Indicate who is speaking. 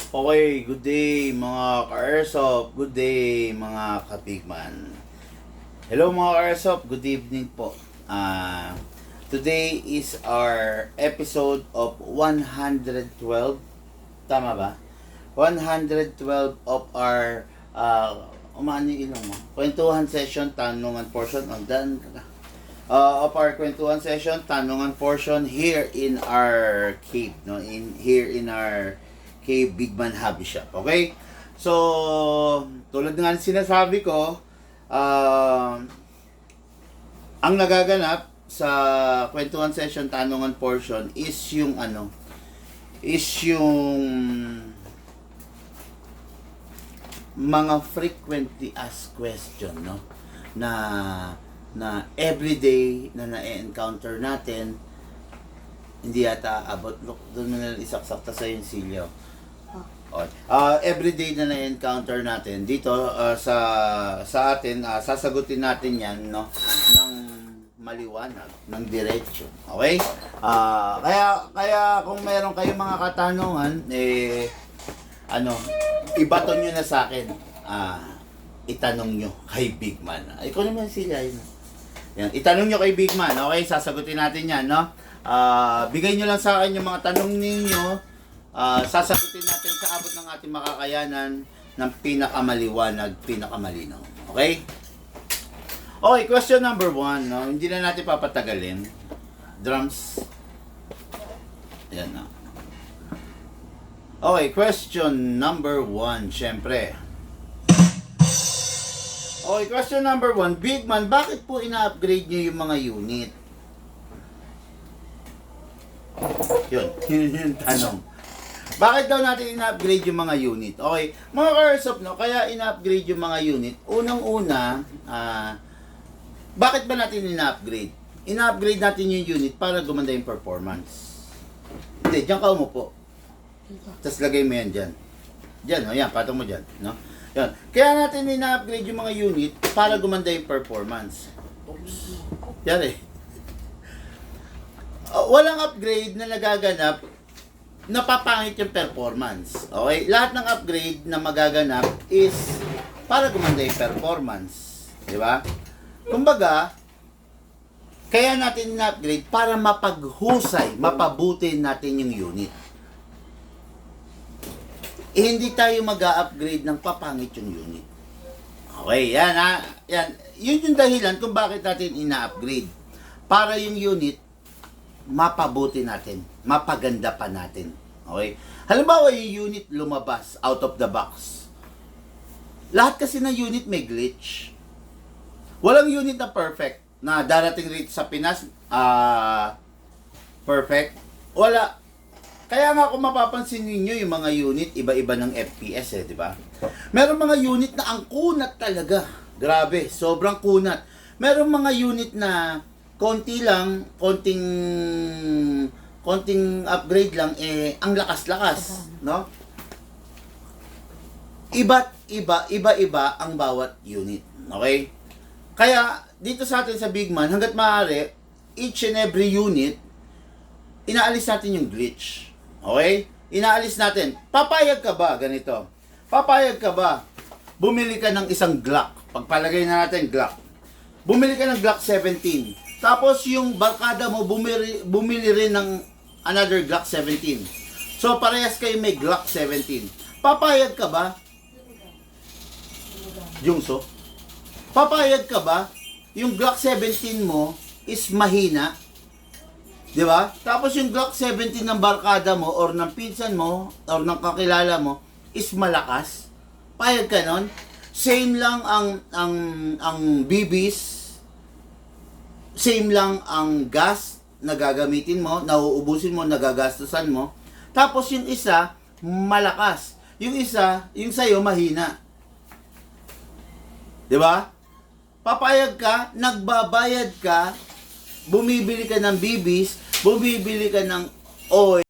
Speaker 1: Okay, good day mga ka-airsoft, good day mga kapigman. Hello mga ka-airsoft, good evening po. Today is our episode of 112, tama ba? 112 of our, umaan yung ilong mo, kwentuhan session, tanungan portion, of our kwentuhan session, tanungan portion here in our cave, no? Here in our kay Big Man Hobby Shop. Okay? So, tulad nga ng sinasabi ko, ang nagaganap sa kwentuhan session, tanungan portion is yung mga frequently asked question, no? Na everyday na na-encounter natin, hindi yata abot. Look, doon mo na isaksak sa yung silyo. Okay. Everyday na na-encounter natin dito sa atin, sasagutin natin yan, no, ng maliwanag, ng diretso. Okay? Kaya kung meron kayong mga katanungan, ibato nyo na sa akin. Itanong nyo kay Big Man. Ikaw naman sila. Yan. Itanong nyo kay Big Man. Okay? Sasagutin natin yan, no? Bigay nyo lang sa akin yung mga tanong ninyo. Sasagutin natin sa abot ng ating makakayanan ng pinakamaliwanag, pinakamalinaw. Okay? Okay, question number 1. No? Hindi na natin papatagalin. Drums. Ayan na. Okay, question number 1. Siyempre. Okay, question number 1. Big Man, bakit po ina-upgrade nyo yung mga unit? Yun yung tanong. Bakit daw natin ina-upgrade yung mga unit? Okay, mga ka-airsoft, no? Kaya ina-upgrade yung mga unit. Unang-una, bakit ba natin ina-upgrade? Ina-upgrade natin yung unit para gumanda yung performance. Hindi, diyan ka umupo. Tapos lagay mo yan dyan. Dyan, no? Yan, patong mo dyan. No? Yan. Kaya natin ina-upgrade yung mga unit para gumanda yung performance. Oops. Yan eh. Walang upgrade na nagaganap napapangit yung performance. Okay? Lahat ng upgrade na magaganap is para gumanda yung performance. Di ba? Kumbaga, kaya natin in-upgrade para mapaghusay, mapabuti natin yung unit. Hindi tayo mag-upgrade ng papangit yung unit. Okay, yan ha. Yan. Yun yung dahilan kung bakit natin ina-upgrade. Para yung unit, mapabuti natin, mapaganda pa natin. Okay? Halimbawa, yung unit lumabas out of the box. Lahat kasi ng unit may glitch. Walang unit na perfect na darating rito sa Pinas, perfect. Wala. Kaya nga kung mapapansin niyo yung mga unit, iba-iba ng FPS di ba? Meron mga unit na ang kunat talaga. Grabe, sobrang kunat. Meron mga unit na konting upgrade lang, ang lakas-lakas, no? Iba-iba ang bawat unit, okay? Kaya, dito sa atin sa Big Man, hanggat maaari, each and every unit, inaalis natin yung glitch, okay? Inaalis natin. Papayag ka ba, ganito? Papayag ka ba, bumili ka ng isang Glock, pagpalagay na natin Glock, bumili ka ng Glock 17, tapos yung barkada mo bumili rin ng another Glock 17. So parehas kayo may Glock 17. Papayag ka ba? Jungso? Papayag ka ba? Yung Glock 17 mo is mahina. 'Di ba? Tapos yung Glock 17 ng barkada mo or ng pinsan mo or ng kakilala mo is malakas. Payag ka nun? Same lang ang BBs. Same lang ang gas na gagamitin mo, nauubusin mo, nagagastusan mo. Tapos yung isa, malakas. Yung isa, yung sa'yo, mahina. Di ba? Papayag ka, nagbabayad ka, bumibili ka ng BBs, bumibili ka ng oil,